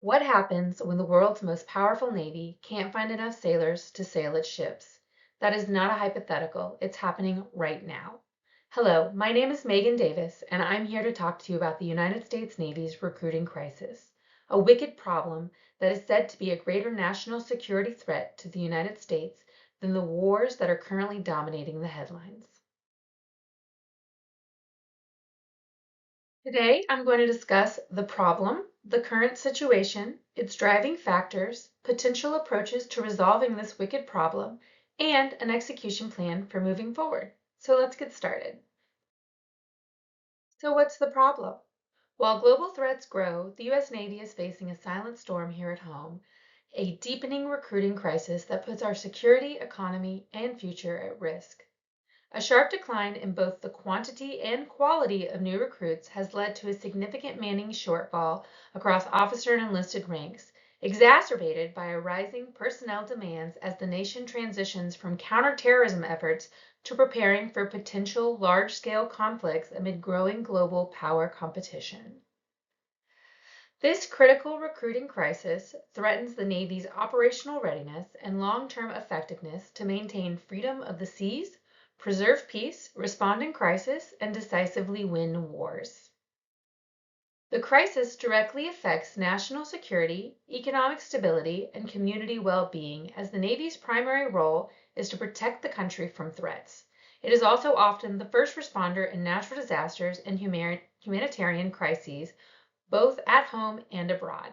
What happens when the world's most powerful navy can't find enough sailors to sail its ships? That is not a hypothetical, it's happening right now. Hello, my name is Meagan Davis, and I'm here to talk to you about the United States Navy's recruiting crisis, a wicked problem that is said to be a greater national security threat to the United States than the wars that are currently dominating the headlines. Today, I'm going to discuss the problem, the current situation, its driving factors, potential approaches to resolving this wicked problem, and an execution plan for moving forward. So let's get started. So what's the problem? While global threats grow, the U.S. Navy is facing a silent storm here at home, a deepening recruiting crisis that puts our security, economy, and future at risk. A sharp decline in both the quantity and quality of new recruits has led to a significant manning shortfall across officer and enlisted ranks, exacerbated by a rising personnel demands as the nation transitions from counterterrorism efforts to preparing for potential large-scale conflicts amid growing global power competition. This critical recruiting crisis threatens the Navy's operational readiness and long-term effectiveness to maintain freedom of the seas, preserve peace, respond in crisis, and decisively win wars. The crisis directly affects national security, economic stability, and community well-being, as the Navy's primary role is to protect the country from threats. It is also often the first responder in natural disasters and humanitarian crises, both at home and abroad.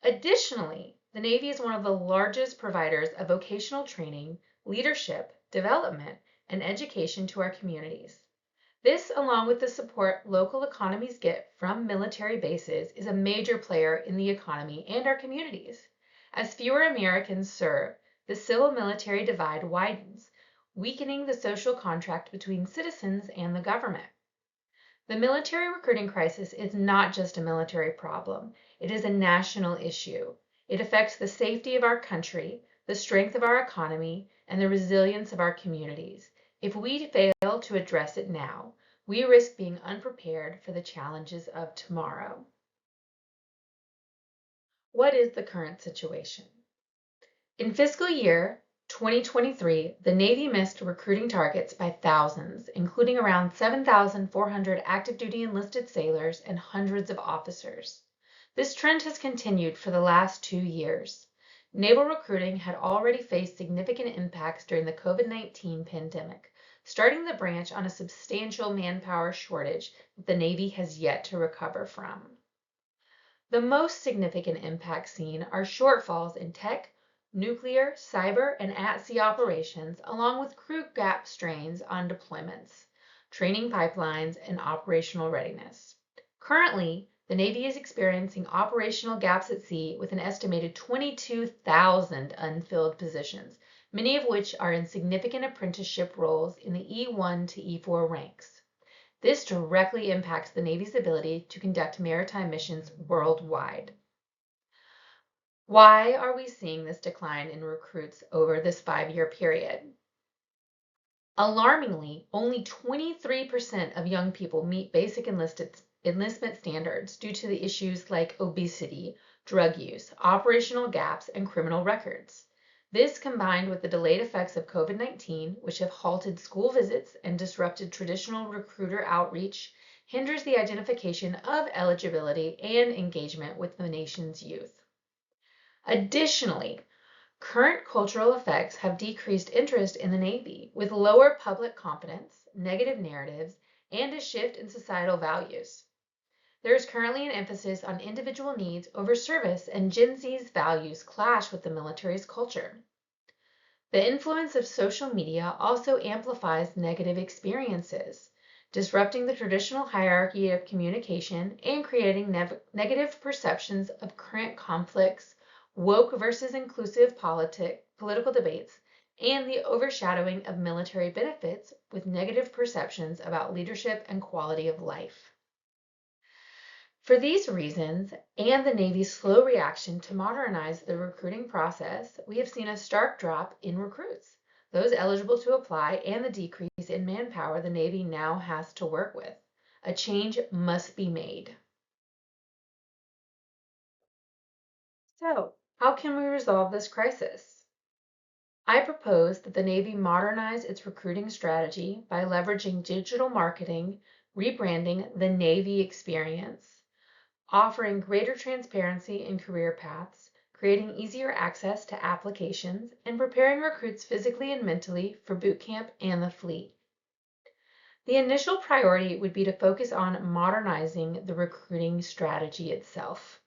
Additionally, the Navy is one of the largest providers of vocational training, leadership, development, and education to our communities. This, along with the support local economies get from military bases, is a major player in the economy and our communities. As fewer Americans serve, the civil-military divide widens, weakening the social contract between citizens and the government. The military recruiting crisis is not just a military problem, it is a national issue. It affects the safety of our country, the strength of our economy, and the resilience of our communities. If we fail to address it now, we risk being unprepared for the challenges of tomorrow. What is the current situation? In fiscal year 2023, the Navy missed recruiting targets by thousands, including around 7,400 active duty enlisted sailors and hundreds of officers. This trend has continued for the last 2 years. Naval recruiting had already faced significant impacts during the COVID-19 pandemic, starting the branch on a substantial manpower shortage that the Navy has yet to recover from. The most significant impacts seen are shortfalls in tech, nuclear, cyber, and at-sea operations, along with crew gap strains on deployments, training pipelines, and operational readiness. Currently, the Navy is experiencing operational gaps at sea with an estimated 22,000 unfilled positions, many of which are in significant apprenticeship roles in the E1 to E4 ranks. This directly impacts the Navy's ability to conduct maritime missions worldwide. Why are we seeing this decline in recruits over this 5-year period? Alarmingly, only 23% of young people meet basic enlistment standards due to the issues like obesity, drug use, operational gaps, and criminal records. This, combined with the delayed effects of COVID-19, which have halted school visits and disrupted traditional recruiter outreach, hinders the identification of eligibility and engagement with the nation's youth. Additionally, current cultural effects have decreased interest in the Navy, with lower public confidence, negative narratives, and a shift in societal values. There is currently an emphasis on individual needs over service, and Gen Z's values clash with the military's culture. The influence of social media also amplifies negative experiences, disrupting the traditional hierarchy of communication and creating negative perceptions of current conflicts, woke versus inclusive political debates, and the overshadowing of military benefits with negative perceptions about leadership and quality of life. For these reasons, and the Navy's slow reaction to modernize the recruiting process, we have seen a stark drop in recruits, those eligible to apply, and the decrease in manpower the Navy now has to work with. A change must be made. So, how can we resolve this crisis? I propose that the Navy modernize its recruiting strategy by leveraging digital marketing, rebranding the Navy experience, offering greater transparency in career paths, creating easier access to applications, and preparing recruits physically and mentally for boot camp and the fleet. The initial priority would be to focus on modernizing the recruiting strategy itself.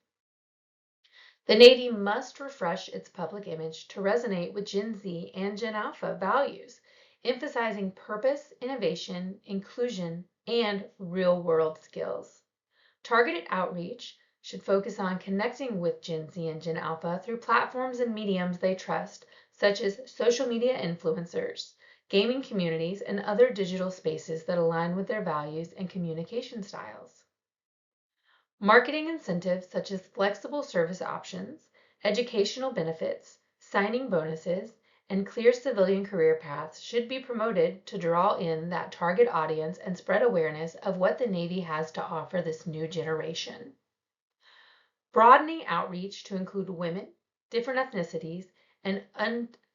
The Navy must refresh its public image to resonate with Gen Z and Gen Alpha values, emphasizing purpose, innovation, inclusion, and real-world skills. Targeted outreach should focus on connecting with Gen Z and Gen Alpha through platforms and mediums they trust, such as social media influencers, gaming communities, and other digital spaces that align with their values and communication styles. Marketing incentives such as flexible service options, educational benefits, signing bonuses, and clear civilian career paths should be promoted to draw in that target audience and spread awareness of what the Navy has to offer this new generation. Broadening outreach to include women, different ethnicities, and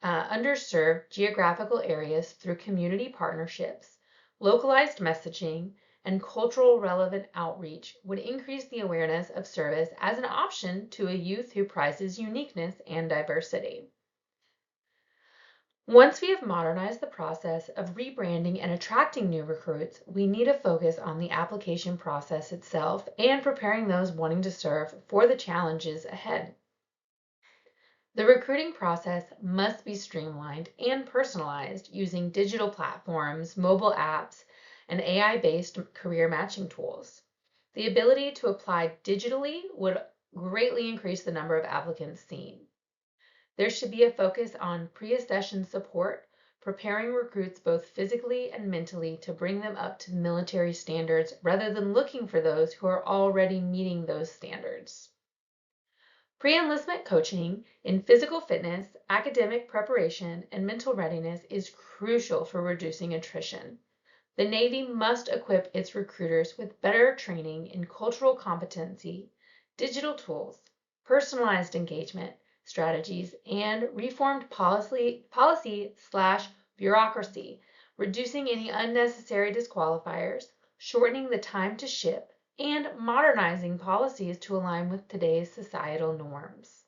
underserved geographical areas through community partnerships, localized messaging, and cultural relevant outreach would increase the awareness of service as an option to a youth who prizes uniqueness and diversity. Once we have modernized the process of rebranding and attracting new recruits, we need to focus on the application process itself and preparing those wanting to serve for the challenges ahead. The recruiting process must be streamlined and personalized using digital platforms, mobile apps, and AI-based career matching tools. The ability to apply digitally would greatly increase the number of applicants seen. There should be a focus on pre-accession support, preparing recruits both physically and mentally to bring them up to military standards rather than looking for those who are already meeting those standards. Pre-enlistment coaching in physical fitness, academic preparation, and mental readiness is crucial for reducing attrition. The Navy must equip its recruiters with better training in cultural competency, digital tools, personalized engagement strategies, and reformed policy/bureaucracy, reducing any unnecessary disqualifiers, shortening the time to ship, and modernizing policies to align with today's societal norms.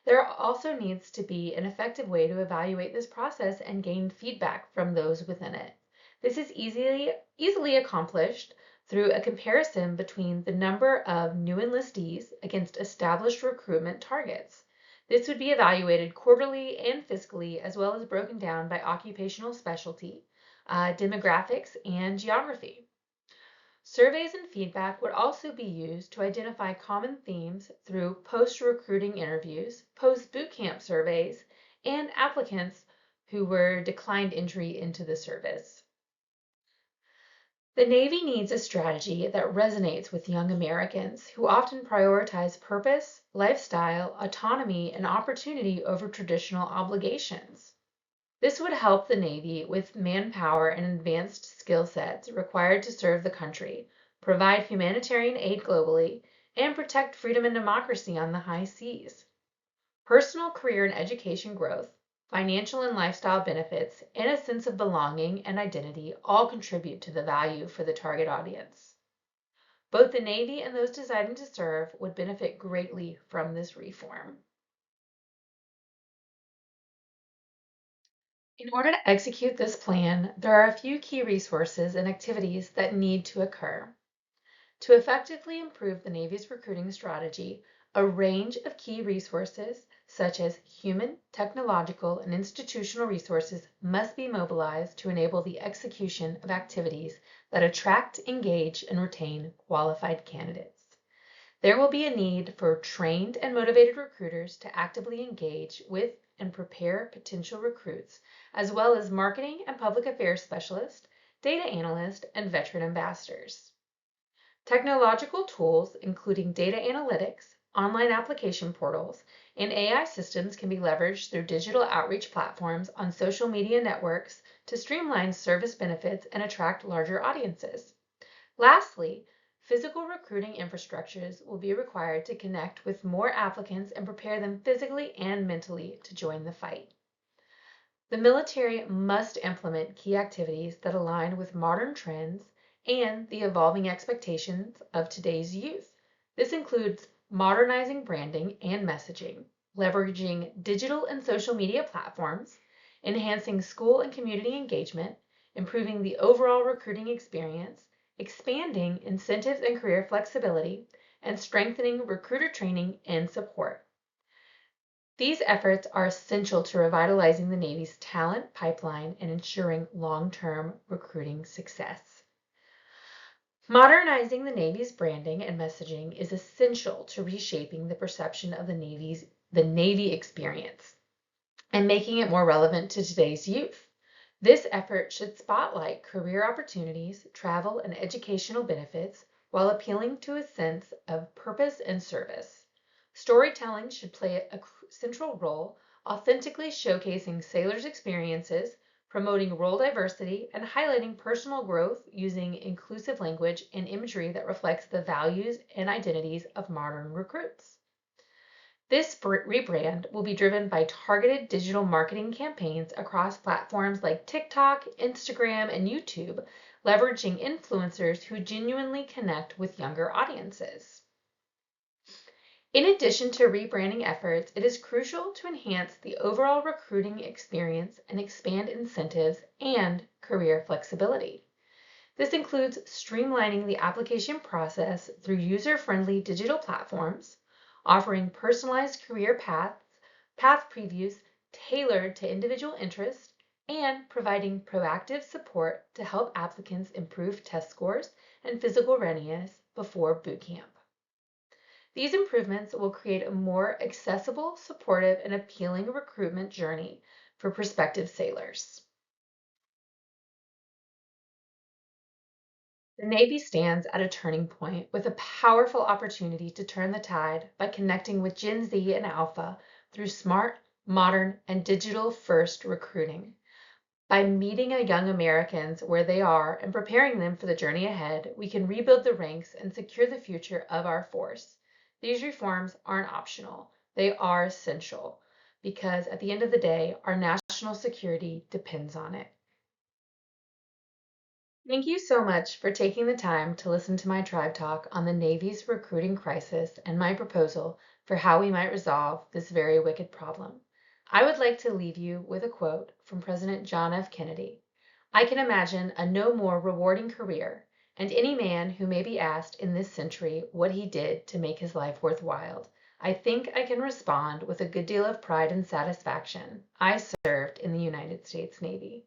There also needs to be an effective way to evaluate this process and gain feedback from those within it. This is easily accomplished through a comparison between the number of new enlistees against established recruitment targets. This would be evaluated quarterly and fiscally, as well as broken down by occupational specialty, demographics, and geography. Surveys and feedback would also be used to identify common themes through post-recruiting interviews, post-boot camp surveys, and applicants who were declined entry into the service. The Navy needs a strategy that resonates with young Americans who often prioritize purpose, lifestyle, autonomy, and opportunity over traditional obligations. This would help the Navy with manpower and advanced skill sets required to serve the country, provide humanitarian aid globally, and protect freedom and democracy on the high seas. Personal career and education growth, financial and lifestyle benefits, and a sense of belonging and identity all contribute to the value for the target audience. Both the Navy and those deciding to serve would benefit greatly from this reform. In order to execute this plan, there are a few key resources and activities that need to occur. To effectively improve the Navy's recruiting strategy, a range of key resources, such as human, technological, and institutional resources, must be mobilized to enable the execution of activities that attract, engage, and retain qualified candidates. There will be a need for trained and motivated recruiters to actively engage with and prepare potential recruits, as well as marketing and public affairs specialists, data analysts, and veteran ambassadors. Technological tools, including data analytics, online application portals, and AI systems can be leveraged through digital outreach platforms on social media networks to streamline service benefits and attract larger audiences. Lastly, physical recruiting infrastructures will be required to connect with more applicants and prepare them physically and mentally to join the fight. The military must implement key activities that align with modern trends and the evolving expectations of today's youth. This includes modernizing branding and messaging, leveraging digital and social media platforms, enhancing school and community engagement, improving the overall recruiting experience, expanding incentives and career flexibility, and strengthening recruiter training and support. These efforts are essential to revitalizing the Navy's talent pipeline and ensuring long-term recruiting success. Modernizing the Navy's branding and messaging is essential to reshaping the perception of the Navy experience and making it more relevant to today's youth. This effort should spotlight career opportunities, travel, and educational benefits while appealing to a sense of purpose and service. Storytelling should play a central role, authentically showcasing sailors' experiences, promoting role diversity, and highlighting personal growth using inclusive language and imagery that reflects the values and identities of modern recruits. This rebrand will be driven by targeted digital marketing campaigns across platforms like TikTok, Instagram, and YouTube, leveraging influencers who genuinely connect with younger audiences. In addition to rebranding efforts, it is crucial to enhance the overall recruiting experience and expand incentives and career flexibility. This includes streamlining the application process through user-friendly digital platforms, offering personalized career path previews tailored to individual interests, and providing proactive support to help applicants improve test scores and physical readiness before boot camp. These improvements will create a more accessible, supportive, and appealing recruitment journey for prospective sailors. The Navy stands at a turning point with a powerful opportunity to turn the tide by connecting with Gen Z and Alpha through smart, modern, and digital-first recruiting. By meeting young Americans where they are and preparing them for the journey ahead, we can rebuild the ranks and secure the future of our force. These reforms aren't optional. They are essential because at the end of the day, our national security depends on it. Thank you so much for taking the time to listen to my Tribe Talk on the Navy's recruiting crisis and my proposal for how we might resolve this very wicked problem. I would like to leave you with a quote from President John F. Kennedy. I can imagine a no more rewarding career, and any man who may be asked in this century what he did to make his life worthwhile, I think I can respond with a good deal of pride and satisfaction. I served in the United States Navy.